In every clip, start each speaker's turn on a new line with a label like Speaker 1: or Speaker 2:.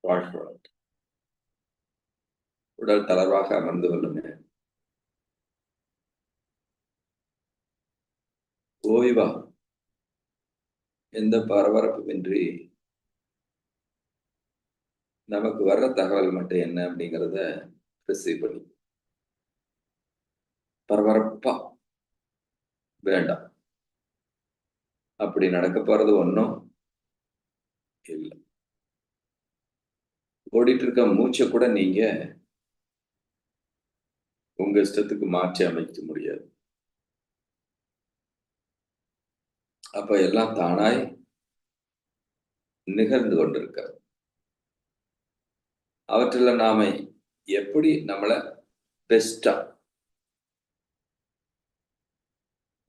Speaker 1: வாழ்கிறோம். உடல் தளர்வாக அமர்ந்து கொள்ளுங்க. ஓய்வா எந்த பரபரப்புமின்றி நமக்கு வர்ற தகவல் மட்டும் என்ன அப்படிங்கிறத ரிசீவ் பண்ணி பரபரப்பா வேண்டாம். அப்படி நடக்க போறது ஒன்றும் இல்லை. ஓடிட்டு இருக்க மூச்சை கூட நீங்க உங்க இஷ்டத்துக்கு மாற்றி அமைக்க முடியாது. அப்ப எல்லாம் தானாய் நிகழ்ந்து கொண்டிருக்கிறது. அவற்றில் நாம எப்படி நம்மளை பெஸ்டா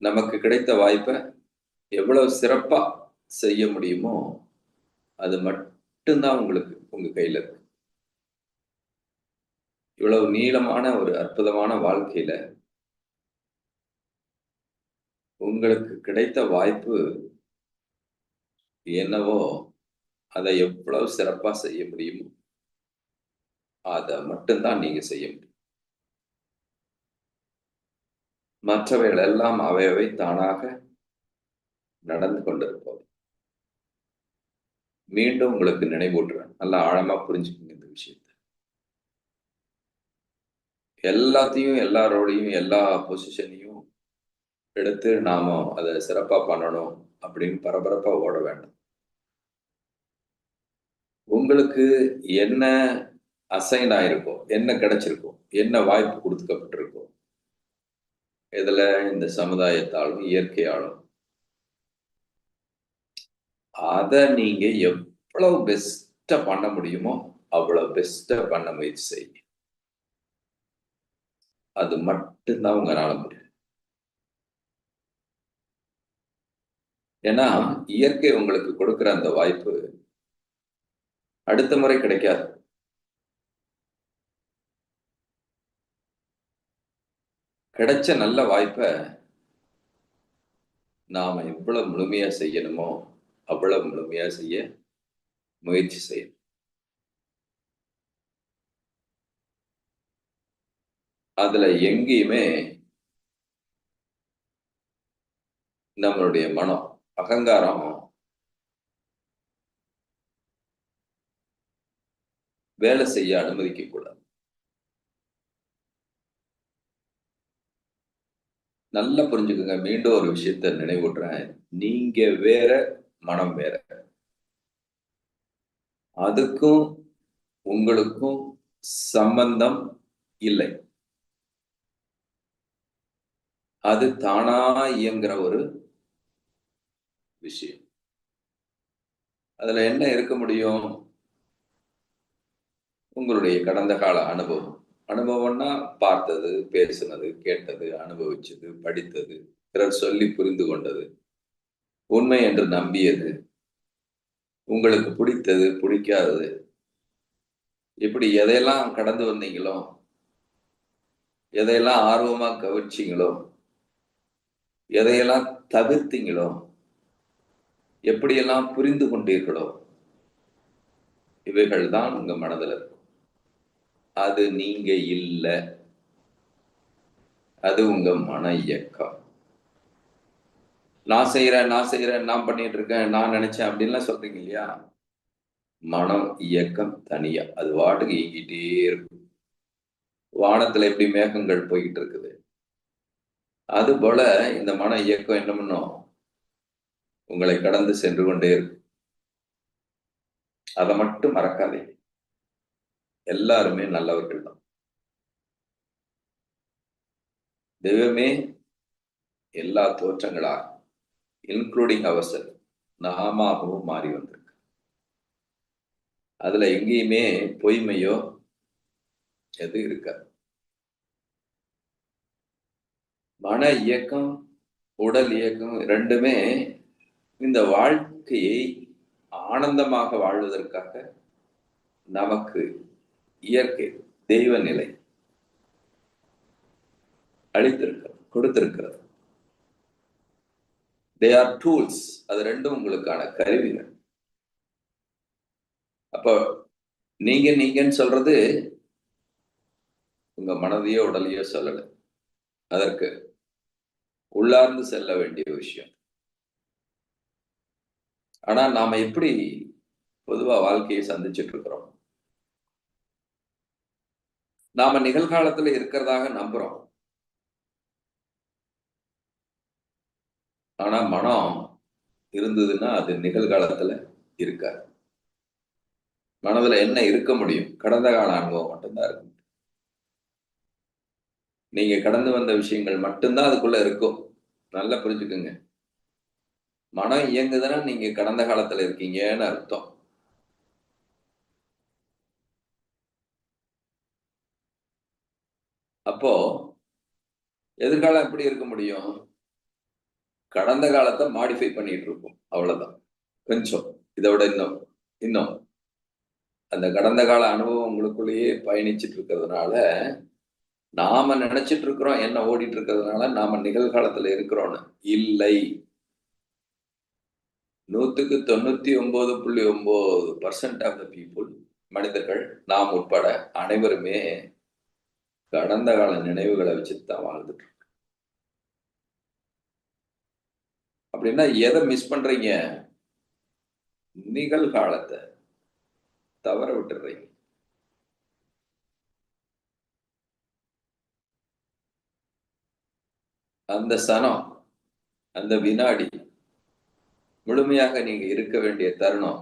Speaker 1: நமக்கு கிடைத்த வாய்ப்பை எவ்வளவு சிறப்பா செய்ய முடியுமோ அது மட்டும்தான் உங்களுக்கு உங்க கையில இருக்கு. இவ்வளவு நீளமான ஒரு அற்புதமான வாழ்க்கையில உங்களுக்கு கிடைத்த வாய்ப்பு என்னவோ அதை எவ்வளவு சிறப்பா செய்ய முடியுமோ அதை மட்டும்தான் நீங்க செய்ய முடியும். மற்றவைகள் எல்லாம் அவையவை தானாக நடந்து கொண்டிருப்போம். மீண்டும் உங்களுக்கு நினைவூட்டுறேன், நல்லா ஆழமா புரிஞ்சுக்கோங்க இந்த விஷயத்த. எல்லாத்தையும் எல்லாரோடையும் எல்லா பொசிஷனையும் எடுத்து நாம அதை சிறப்பா பண்ணணும் அப்படின்னு பரபரப்பா ஓட வேண்டாம். உங்களுக்கு என்ன அசைன் ஆயிருக்கோ, என்ன கிடைச்சிருக்கோ, என்ன வாய்ப்பு கொடுக்கப்பட்டிருக்கோ, இதுல இந்த சமுதாயத்தாலும் இயற்கையாலும் அதை நீங்க எவ்வளவு பெஸ்டா பண்ண முடியுமோ அவ்வளவு பெஸ்டா பண்ண முயற்சி செய்யுங்க. அது மட்டும்தான் உங்களால முடியும். ஏன்னா இயற்கை உங்களுக்கு கொடுக்கிற அந்த வாய்ப்பு அடுத்த முறை கிடைக்காது. கிடைச்ச நல்ல வாய்ப்பை நாம எவ்வளவு முழுமையா செய்யணுமோ அவ்வளவு முழுமையா செய்ய முயற்சி செய்யணும். அதுல எங்கேயுமே நம்மளுடைய மனம், அகங்காரம் வேலை செய்ய அனுமதிக்க கூடாது. நல்லா புரிஞ்சுக்கோங்க. மீண்டும் ஒரு விஷயத்த நினைவூட்டுறேன். நீங்க வேற, மனம் வேற. அதுக்கும் உங்களுக்கும் சம்பந்தம் இல்லை. அது தானா இயங்குற ஒரு விஷயம். அதுல என்ன இருக்க முடியும்? உங்களுடைய கடந்த கால அனுபவம். அனுபவம்னா பார்த்தது, பேசுனது, கேட்டது, அனுபவிச்சது, படித்தது, பிறர் சொல்லி புரிந்து கொண்டது, உண்மை என்று நம்பியது, உங்களுக்கு பிடித்தது, பிடிக்காதது, இப்படி எதையெல்லாம் கடந்து வந்தீங்களோ, எதையெல்லாம் ஆர்வமா கவனிச்சீங்களோ, எதையெல்லாம் தவிர்த்தீங்களோ, எப்படியெல்லாம் புரிந்து கொண்டீர்களோ, இவைகள் தான் உங்க மனதில் இருக்கும். அது நீங்க இல்லை. அது உங்க மன இயக்கம். நான் செய்யறேன், நான் பண்ணிட்டு இருக்கேன், நான் நினைச்சேன் அப்படின்லாம் சொல்றீங்க இல்லையா? மனம் இயக்கம் தனியா அது வாட்டுக்கு இயங்கிட்டே இருக்கும். வானத்துல எப்படி மேகங்கள் போய்கிட்டு இருக்குது, அது போல இந்த மன இயக்கம் என்ன பண்ணும்? உங்களை கடந்து சென்று கொண்டே இருக்கும். அதை மட்டும் மறக்காதீங்க. எல்லாருமே நல்லவர்கள் தான். தெய்வமே எல்லா தோற்றங்களாக இன்க்ளூடிங் அவர்செல்ஃப் நாமாகவும் மாறி வந்திருக்கு. அதுல எங்கேயுமே பொய்மையோ எது இருக்காது. மன இயக்கம், உடல் இயக்கம் ரெண்டுமே இந்த வாழ்க்கையை ஆனந்தமாக வாழ்வதற்காக நமக்கு இயற்கை தெய்வ நிலை அளித்திருக்கிறது, கொடுத்திருக்கிறது. They are tools. அது ரெண்டும் உங்களுக்கான கருவிகள். அப்போ நீங்கன்னு சொல்றது உங்க மனதையோ உடலையோ சொல்லல. அதற்கு உள்ளார்ந்து செல்ல வேண்டிய விஷயம். ஆனா நாம எப்படி பொதுவா வாழ்க்கையை சந்திச்சுட்டு இருக்கிறோம்? நாம நிகழ்காலத்துல இருக்கிறதாக நம்புறோம். ஆனா மனம் இருந்ததுன்னா அது நிகழ்காலத்துல இருக்காது. மனதுல என்ன இருக்க முடியும்? கடந்த கால அனுபவம் மட்டும்தான் இருக்கும். நீங்க கடந்து வந்த விஷயங்கள் மட்டும்தான் அதுக்குள்ள இருக்கும். நல்லா புரிஞ்சுக்குங்க. மனம் இயங்குதுன்னா நீங்க கடந்த காலத்துல இருக்கீங்கன்னு அர்த்தம். அப்போ எதிர்காலம் எப்படி இருக்க முடியும்? கடந்த காலத்தை மாடிஃபை பண்ணிட்டு இருப்போம். அவ்வளவுதான். கொஞ்சம் இதை விட இன்னும் இன்னும் அந்த கடந்த கால அனுபவம் உங்களுக்குள்ளேயே பயணிச்சுட்டு இருக்கிறதுனால நாம நினைச்சிட்டு இருக்கிறோம் என்ன ஓடிட்டு இருக்கிறதுனால நாம நிகழ்காலத்துல இருக்கிறோம்னு. இல்லை. 99.9% ஆஃப் த பீப்புள், மனிதர்கள், நாம் உட்பட அனைவருமே கடந்த கால நினைவுகளை வச்சுட்டு தான் வாழ்ந்துட்டு இருக்கோம். அப்படின்னா எதை மிஸ் பண்றீங்க? நிகழ்காலத்தை தவற விட்டுறீங்க. அந்த சனம், அந்த வினாடி முழுமையாக நீங்க இருக்க வேண்டிய தருணம்,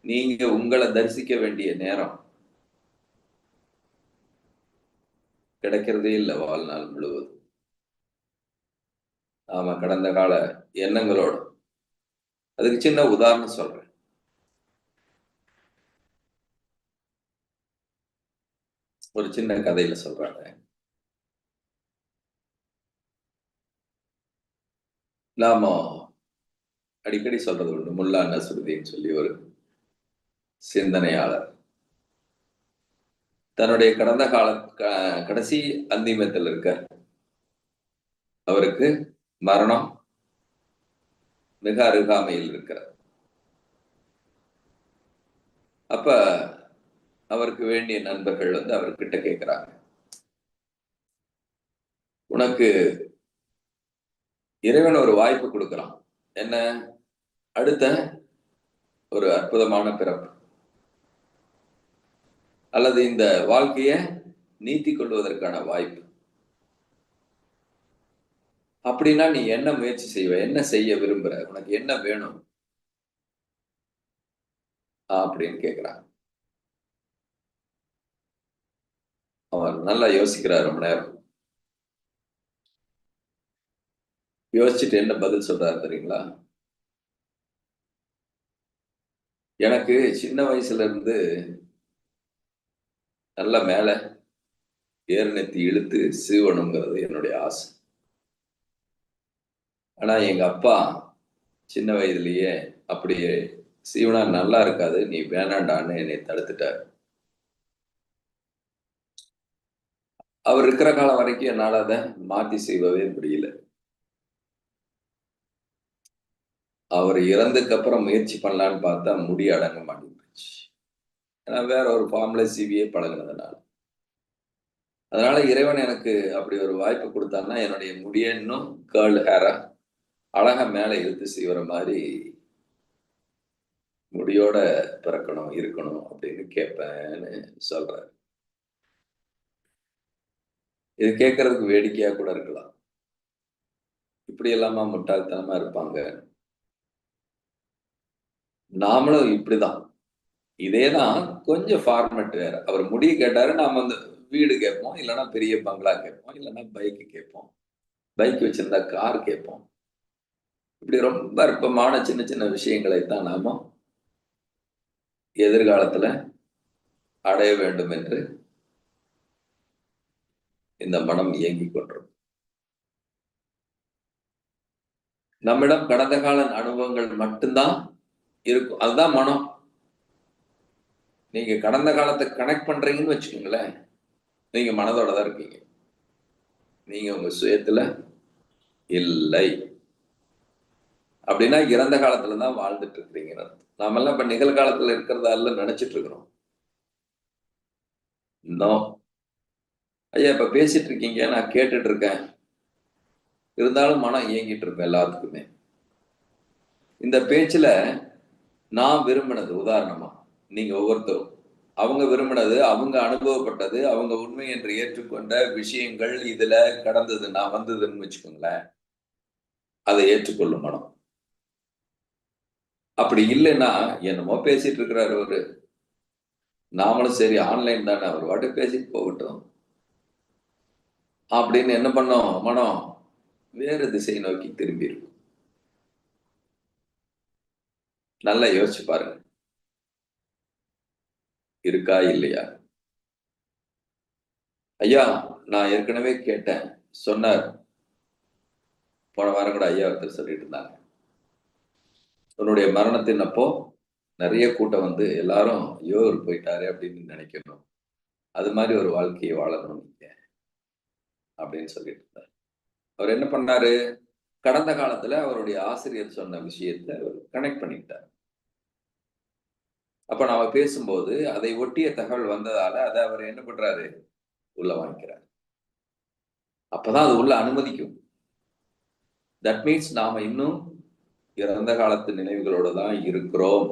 Speaker 1: நீங்க உங்களை தரிசிக்க வேண்டிய நேரம் கிடைக்கிறதே இல்லை வாழ்நாள் முழுவதும். ஆமா, கடந்த கால எண்ணங்களோட. அதுக்கு சின்ன உதாரணம் சொல்றேன். ஒரு சின்ன கதையில சொல்றாங்க. நாம அடிக்கடி சொல்றது உண்டு. முல்லா நசுருதீன் சொல்லி ஒரு சிந்தனையாளர். தன்னுடைய கடந்த கால கடைசி அந்திமத்தில் இருக்க அவருக்கு மரணம் மிக அருகாமையில் இருக்கிறார். அப்ப அவருக்கு வேண்டிய நண்பர்கள் அவர்கிட்ட கேட்கிறாங்க, உனக்கு இறைவன் ஒரு வாய்ப்பு கொடுக்கலாம். என்ன? அடுத்த ஒரு அற்புதமான பிறப்பு அல்லது இந்த வாழ்க்கைய நீட்டிக் கொள்வதற்கான வாய்ப்பு. அப்படின்னா நீ என்ன முயற்சி செய்வ? என்ன செய்ய விரும்புற? உனக்கு என்ன வேணும்? அப்படின்னு கேட்கிறாங்க. அவர் நல்லா யோசிக்கிறார் ரொம்ப நேரம். யோசிச்சுட்டு என்ன பதில் சொல்றாரு தெரியுங்களா? எனக்கு சின்ன வயசுல இருந்து நல்ல மேல ஏர்நெத்தி இழுத்து சீவணுங்கிறது என்னுடைய ஆசை. ஆனா எங்க அப்பா சின்ன வயதிலேயே அப்படியே சீவனா நல்லா இருக்காது, நீ வேணாண்டான்னு என்னை தடுத்துட்டார். அவர் இருக்கிற காலம் வரைக்கும் என்னால அதை மாத்தி செய்வவே முடியல. அவர் இறந்ததுக்கு அப்புறம் முயற்சி பண்ணலான்னு பார்த்தா முடி அடங்க மாட்டேங்குச்சு. ஏன்னா வேற ஒரு ஃபார்ம்ல சிவியே பழகினதுனால. அதனால இறைவன் எனக்கு அப்படி ஒரு வாய்ப்பு கொடுத்தான்னா என்னுடைய முடிய இன்னும் கேர்ள் ஹேரா அழகா மேல இழுத்து செய்வற மாதிரி முடியோட பிறக்கணும், இருக்கணும் அப்படின்னு கேட்பேன்னு சொல்றாரு. இது கேட்கறதுக்கு வேடிக்கையா கூட இருக்கலாம். இப்படி எல்லாமா முட்டாள்தனமா இருப்பாங்க. நாமளும் இப்படிதான். இதேதான், கொஞ்சம் ஃபார்மட் வேற. அவர் முடிய கேட்டாரு, நாம வீடு கேட்போம், இல்லைன்னா பெரிய பங்களா கேட்போம், இல்லைன்னா பைக் கேட்போம், பைக் வச்சிருந்தா கார் கேட்போம். இப்படி ரொம்ப அற்பமான சின்ன சின்ன விஷயங்களை தான் நாம எதிர்காலத்துல அடைய வேண்டும் என்று இந்த மனம் இயங்கிக் கொண்டிருக்கும். நம்மிடம் கடந்த கால அனுபவங்கள் மட்டும்தான் இருக்கும். அதுதான் மனம். நீங்க கடந்த காலத்தை கனெக்ட் பண்றீங்கன்னு வச்சுக்கோங்களேன், நீங்க மனதோட தான் இருக்கீங்க. நீங்க உங்க சுயத்துல இல்லை. அப்படின்னா இறந்த காலத்துல தான் வாழ்ந்துட்டு இருக்கிறீங்க. நாமெல்லாம் இப்ப நிகழ்காலத்துல இருக்கிறதா நினைச்சிட்டு இருக்கிறோம். இன்னும் ஐயா இப்ப பேசிட்டு இருக்கீங்க, நான் கேட்டுட்டு இருக்கேன். இருந்தாலும் மனம் இயங்கிட்டு இருப்பேன் எல்லாத்துக்குமே. இந்த பேச்சுல நான் விரும்பினது உதாரணமா, நீங்க ஒவ்வொருத்தரும் அவங்க விரும்பினது, அவங்க அனுபவப்பட்டது, அவங்க உண்மை என்று ஏற்றுக்கொண்ட விஷயங்கள் இதுல கடந்தது நான் வந்ததுன்னு வச்சுக்கோங்களேன். அதை ஏற்றுக்கொள்ளும் மனம். அப்படி இல்லைன்னா என்னமோ பேசிட்டு இருக்கிறாரு அவரு, நாமளும் சரி ஆன்லைன் தானே அவர் வாட்டு பேசிட்டு போகட்டும் அப்படின்னு என்ன பண்ணோம் மனம் வேறு திசை நோக்கி திரும்பி இருக்கும். நல்லா யோசிச்சு பாருங்க, இருக்கா இல்லையா? ஐயா நான் ஏற்கனவே கேட்டேன், சொன்னார். போன வாரம் கூட ஐயா ஒருத்தர் சொல்லிட்டு இருந்தாங்க, உன்னுடைய மரணத்தின் அப்போ நிறைய கூட்டம் வந்து எல்லாரும் யோகர் போயிட்டாரு அப்படின்னு நினைக்கணும், அது மாதிரி ஒரு வாழ்க்கையை வாழணும் நீங்க அப்படின்னு சொல்லிட்டு இருந்தார். அவர் என்ன பண்ணாரு, கடந்த காலத்துல அவருடைய ஆசிரியர் சொன்ன விஷயத்தை அவர் கனெக்ட் பண்ணிட்டார். அப்ப நாம பேசும்போது அதை ஒட்டிய தகவல் வந்ததால அதை அவர் என்ன பண்றாரு, உள்ள வாங்கிக்கிறார். அப்பதான் அது உள்ள அனுமதிக்கும். தட் மீன்ஸ் நாம இன்னும் இறந்த காலத்து நினைவுகளோடு தான் இருக்கிறோம்.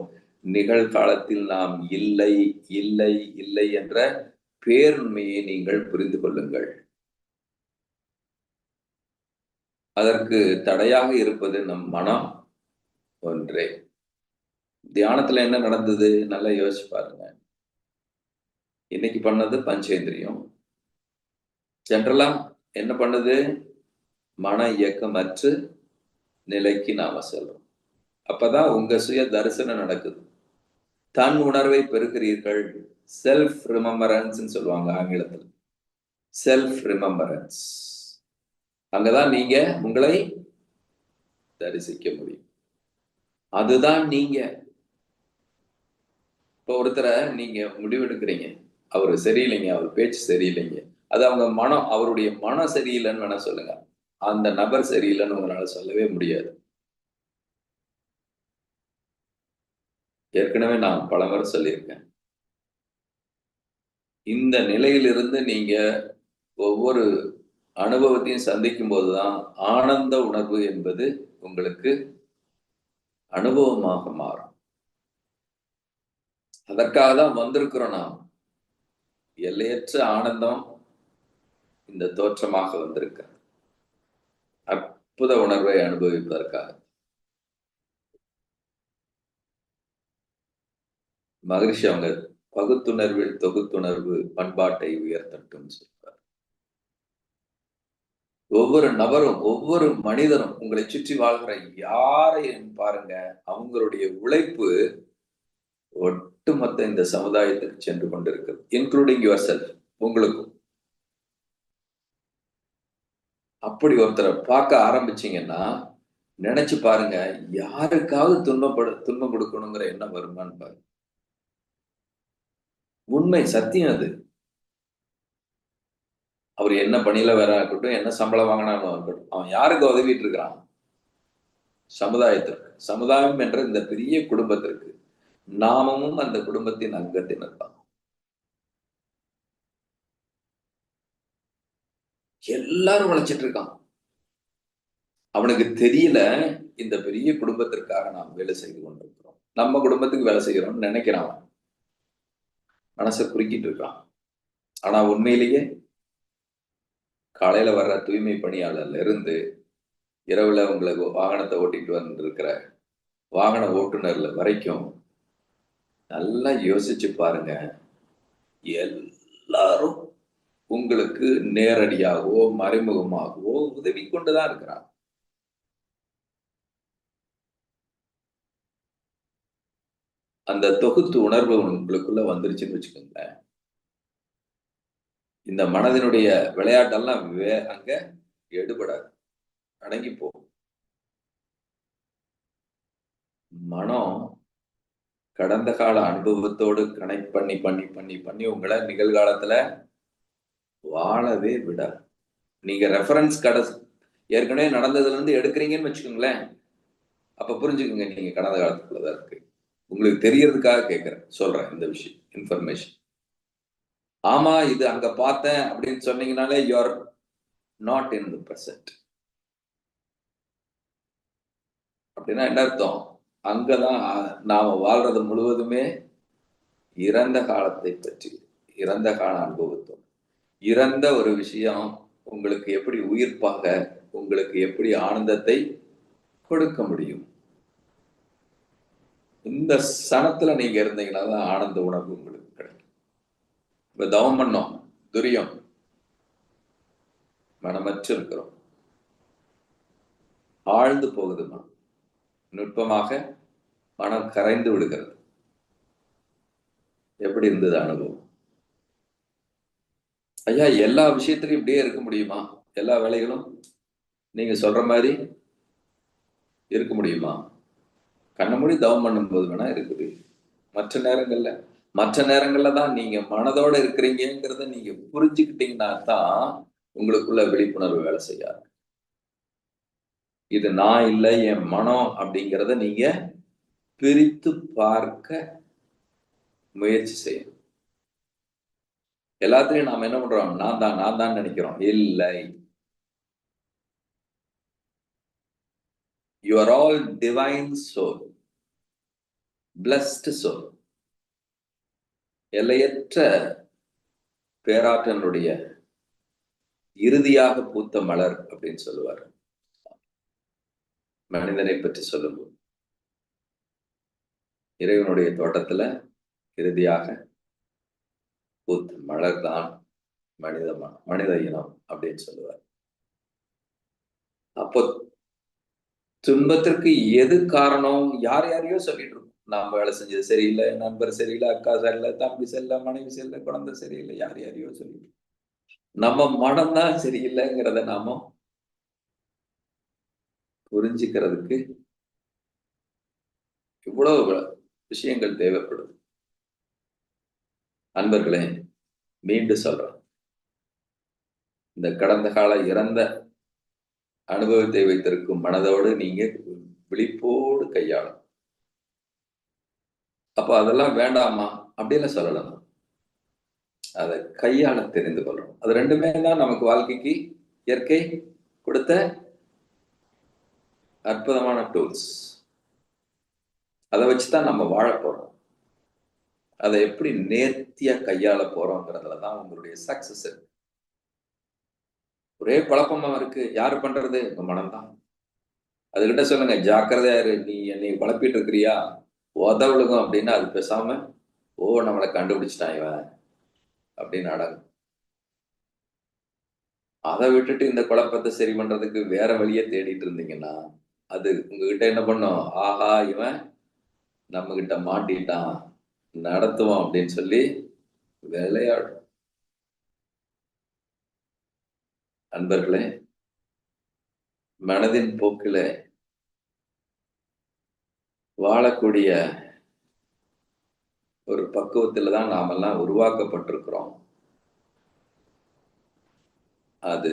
Speaker 1: நிகழ்காலத்தில் நாம் இல்லை இல்லை இல்லை என்ற பேருண்மையை நீங்கள் புரிந்து கொள்ளுங்கள். அதற்கு தடையாக இருப்பது நம் மனம் ஒன்றே. தியானத்துல என்ன நடந்தது நல்லா யோசிச்சு பாருங்க. இன்னைக்கு பண்ணது பஞ்சேந்திரியம். ஜென்ரலா என்ன பண்ணுது, மன இயக்கமற்று நிலைக்கு நாம செல்றோம். அப்பதான் உங்க சுய தரிசனம் நடக்குது. தன் உணர்வை பெறுகிறீர்கள். செல்ஃப் ரிமெம்பரன்ஸ் சொல்லுவாங்க ஆங்கிலத்தில். Self remembrance. அங்கதான் நீங்க உங்களை தரிசிக்க முடியும். அதுதான் நீங்க. இப்போ ஒருத்தரை நீங்க முடிவெடுக்கிறீங்க, அவரு சரியில்லைங்க, அவர் பேச்சு சரியில்லைங்க, அது அவங்க மனம், அவருடைய மனம் சரியில்லைன்னு வேணா சொல்லுங்க, அந்த நபர் சரியில்லைன்னு உங்களால சொல்லவே முடியாது. ஏற்கனவே நான் பல முறை சொல்லியிருக்கேன், இந்த நிலையிலிருந்து நீங்க ஒவ்வொரு அனுபவத்தையும் சந்திக்கும் போதுதான் ஆனந்த உணர்வு என்பது உங்களுக்கு அனுபவமாக மாறும். அதற்காக தான் வந்திருக்கிறோம் நாம். எல்லையற்ற ஆனந்தம் இந்த தோற்றமாக வந்திருக்க அற்புத உணர்வை அனுபவிப்பதற்காக. மகிழ்ச்சி அவங்க பகுத்துணர்வில் தொகுத்துணர்வு பண்பாட்டை உயர்த்தட்டும் சொல்றார். ஒவ்வொரு நபரும் ஒவ்வொரு மனிதனும் உங்களை சுற்றி வாழ்கிற யாரை பாருங்க, அவங்களுடைய உழைப்பு ஒட்டுமொத்த இந்த சமுதாயத்துக்கு சென்று கொண்டிருக்கிறது, இன்க்ளூடிங் யுவர் செல்ஃப், உங்களுக்கும். அப்படி ஒருத்தரை பார்க்க ஆரம்பிச்சீங்கன்னா நினைச்சு பாருங்க, யாருக்காவது துன்பம் கொடுக்கணுங்கிற எண்ணம் வருமானு பாருங்க. உண்மை, சத்தியம் அது. அவர் என்ன பணியில வேற இருக்கட்டும், என்ன சம்பளம் வாங்கினாலும் இருக்கட்டும், அவன் யாருக்கு உதவிட்டு இருக்கிறான்? சமுதாயத்திற்கு. சமுதாயம் என்ற இந்த பெரிய குடும்பத்திற்கு. நாமமும் அந்த குடும்பத்தின் அங்கத்தினர் தான். எல்லாரும் உழைச்சிட்டு இருக்கான். அவனுக்கு தெரியல, இந்த பெரிய குடும்பத்திற்காக நாம் வேலை செய்து கொண்டிருக்கிறோம். நம்ம குடும்பத்துக்கு வேலை செய்கிறோம்னு நினைக்கிறான், மனசை குறுக்கிட்டு இருக்கான். ஆனா உண்மையிலேயே காலையில வர்ற தூய்மை பணியாளர்ல இருந்து இரவுல உங்களுக்கு வாகனத்தை ஓட்டிட்டு வந்திருக்கிற வாகன ஓட்டுநர்ல வரைக்கும் நல்லா யோசிச்சு பாருங்க. எல்லாரும் உங்களுக்கு நேரடியாகவோ மறைமுகமாகவோ உதவி கொண்டுதான் இருக்கிறாங்க. அந்த தொகுத்து உணர்வு உங்களுக்குள்ள வந்துருச்சுன்னு வச்சுக்கோங்களேன், இந்த மனதினுடைய விளையாட்டெல்லாம் அங்க எடுபடாது, அடங்கி போகும். மனம் கடந்த கால அனுபவத்தோடு கனெக்ட் பண்ணி பண்ணி பண்ணி பண்ணி உங்களை நிகழ்காலத்துல வாழவே விடாது. நீங்க ரெஃபரன்ஸ் ஏற்கனவே நடந்ததுல இருந்து எடுக்கிறீங்கன்னு வச்சுக்கோங்களேன், அப்ப புரிஞ்சுக்கோங்க, நீங்க கடந்த காலத்துக்குள்ளதான் இருக்கு. உங்களுக்கு தெரியறதுக்காக கேட்கிறேன், சொல்றேன் இந்த விஷயம், இன்ஃபர்மேஷன். ஆமா, இது அங்க பார்த்தேன் அப்படின்னு சொன்னீங்கனாலே you are not in the present. அப்படின்னா என்ன அர்த்தம்? அங்கதான் நாம வாழ்றது முழுவதுமே இறந்த காலத்தை பற்றி, இறந்த கால அனுபவத்தோம். இறந்த ஒரு விஷயம் உங்களுக்கு எப்படி உயிர்ப்பாக, உங்களுக்கு எப்படி ஆனந்தத்தை கொடுக்க முடியும்? இந்த சனத்துல நீங்க இருந்தீங்கன்னா தான் ஆனந்த உணர்வு உங்களுக்கு கிடைக்கும். இப்ப தவம் பண்ணோம், துரியம், மனமற்று இருக்கிறோம், ஆழ்ந்து போகுது மனம், நுட்பமாக மனம் கரைந்து விடுகிறது. எப்படி இருந்தது அனுபவம்? ஐயா, எல்லா விஷயத்திலையும் இப்படியே இருக்க முடியுமா? எல்லா வேலைகளும் நீங்க சொல்ற மாதிரி இருக்க முடியுமா? கண்ண மூடி தவம் பண்ணும்போது வேணா இருக்குது. மற்ற நேரங்கள்ல தான் நீங்க மனதோட இருக்கிறீங்கிறத நீங்க புரிஞ்சுக்கிட்டீங்கன்னா தான் உங்களுக்குள்ள விழிப்புணர்வு வேலை செய்யாது. இது நான் இல்ல, என் மனம் அப்படிங்கிறத நீங்க பிரித்து பார்க்க முயற்சி செய்யணும். எல்லாத்திலையும் நாம என்ன பண்றோம்? நான் தான் நினைக்கிறோம். இல்லை. You are all divine soul, blessed soul. எல்லையற்ற பேராற்றனுடைய இறுதியாக பூத்த மலர் அப்படின்னு சொல்லுவார் மனிதனை பற்றி சொல்லும்போது. இறைவனுடைய தோட்டத்துல இறுதியாக பூத்த மலர் தான் மனித இனம் அப்படின்னு சொல்லுவார். அப்போ துன்பத்திற்கு எது காரணம்? யாரையோ சொல்லிட்டு இருக்கோம். நாம வேலை செஞ்சது சரியில்லை, நண்பர் சரியில்லை, அக்கா சரியில்லை, தம்பி சரியில்லை, மனைவி சரியில்லை, குழந்தை சரியில்லை, யாரையோ சொல்லிட்டு நம்ம மனம் தான் சரியில்லைங்கிறத நாம புரிஞ்சுக்கிறதுக்கு இவ்வளவு விஷயங்கள் தேவைப்படுது. அன்பர்களே, மீண்டும் சொல்றேன், இந்த கடந்த கால இறந்த அனுபவத்தை வைத்திருக்கும் மனதோடு நீங்க விழிப்போடு கையாளும். அப்ப அதெல்லாம் வேண்டாமா அப்படின்னு சொல்லலாம். அதை கையாள தெரிந்து கொள்றோம். அது ரெண்டுமே தான் நமக்கு வாழ்க்கைக்கு இயற்கை கொடுத்த அற்புதமான டூல்ஸ். அதை வச்சுதான் நம்ம வாழ போறோம். அதை எப்படி நேர்த்தியா கையாள போறோங்கிறதுலதான் உங்களுடைய சக்சஸ் இருக்கு. ஒரே குழப்பமா இருக்கு, யாரு பண்றது? உங்க மனம்தான். அதுகிட்ட சொல்லுங்க, ஜாக்கிரதையா இரு, நீ என்னை குழப்பிட்டு இருக்கிறியா, உதவழுகும் அப்படின்னா அது பேசாம நம்மளை கண்டுபிடிச்சிட்டான் இவன் அப்படின்னு அடங்கும். அதை விட்டுட்டு இந்த குழப்பத்தை சரி பண்றதுக்கு வேற வழியை தேடிட்டு இருந்தீங்கன்னா அது உங்ககிட்ட என்ன பண்ணும்? ஆஹா, இவன் நம்ம கிட்ட மாட்டிட்டான், நடத்துவான் அப்படின்னு சொல்லி விளையாடும். அன்பர்களே, மனதின் போக்கில வாழக்கூடிய ஒரு பக்குவத்துல தான் நாமெல்லாம் உருவாக்கப்பட்டிருக்கிறோம். அது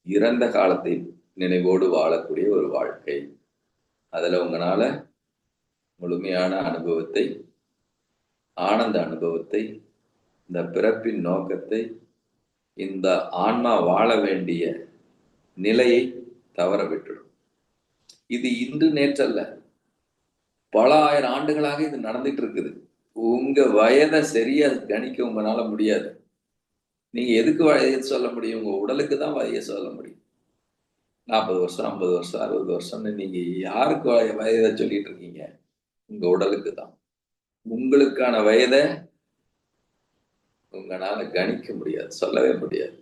Speaker 1: இறந்த காலத்தை நினைவோடு வாழக்கூடிய ஒரு வாழ்க்கை. அதுல உங்களால முழுமையான அனுபவத்தை, ஆனந்த அனுபவத்தை, இந்த பிறப்பின் நோக்கத்தை, இந்த ஆன்மா வாழ வேண்டிய நிலையை தவற விட்டுடும். இது இன்று நேற்றல்ல, பல ஆயிரம் ஆண்டுகளாக இது நடந்துட்டு இருக்குது. உங்க வயதை சரியா கணிக்க உங்களால முடியாது. நீங்க எதுக்கு வயதை சொல்ல முடியும்? உங்க உடலுக்கு தான் வயதை சொல்ல முடியும். 40 வருஷம், 50 வருஷம், 60 வருஷம்னு நீங்க யாருக்கு வயதை சொல்லிட்டு இருக்கீங்க? உங்க உடலுக்கு தான். உங்களுக்கான வயதை உங்களால கணிக்க முடியாது, சொல்லவே முடியாது.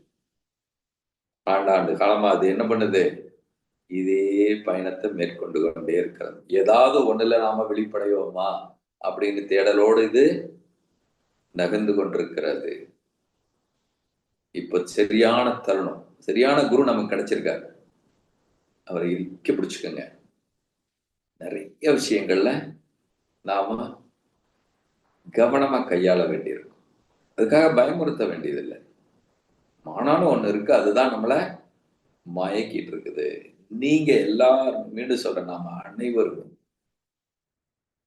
Speaker 1: ஆண்டாண்டு காலமா அது என்ன பண்ணுது? இதே பயணத்தை மேற்கொண்டு கொண்டே இருக்கிறது. ஏதாவது ஒண்ணுல நாம வெளிப்படையோமா அப்படின்னு தேடலோடு இது நகர்ந்து கொண்டிருக்கிறது. இப்ப சரியான தருணம், சரியான குரு நமக்கு கிடைச்சிருக்காரு. அவரை இறுக்கி பிடிச்சுக்கோங்க. நிறைய விஷயங்கள்ல நாம கவனமா கையாள வேண்டியிருக்கும். அதுக்காக பயமுறுத்த வேண்டியதில்லை. ஆனாலும் ஒண்ணு இருக்கு, அதுதான் நம்மள மயக்கிட்டு இருக்குது. நீங்க எல்லாரும் மீண்டும் சொல்ற நாம அனைவரும்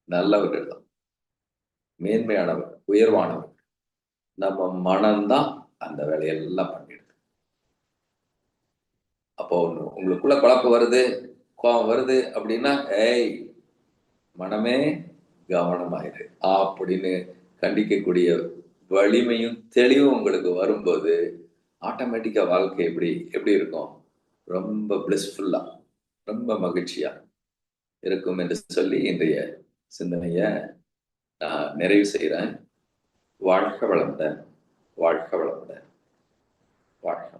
Speaker 1: நல்லவர்கள் தான், மேன்மையானவர், உயர்வானவர். நம்ம மனம்தான் அந்த வேலையெல்லாம் பண்ணிடுது. அப்போ உங்களுக்குள்ள குழப்பம் வருது, கோபம் வருது அப்படின்னா, ஏய் மனமே கவனமாயிரு அப்படின்னு கண்டிக்கக்கூடிய வலிமையும் தெளிவும் உங்களுக்கு வரும்போது ஆட்டோமேட்டிக்கா வாழ்க்கை எப்படி எப்படி இருக்கும்? ரொம்ப பிளிஸ்ஃபுல்லா, ரொம்ப மகிழ்ச்சியா இருக்கும் என்று சொல்லி இன்றைய சிந்தனைய நான் நிறைவு செய்கிறேன். வாழ்க வளமுடன், வாழ்க வளமுடன், வாழ்க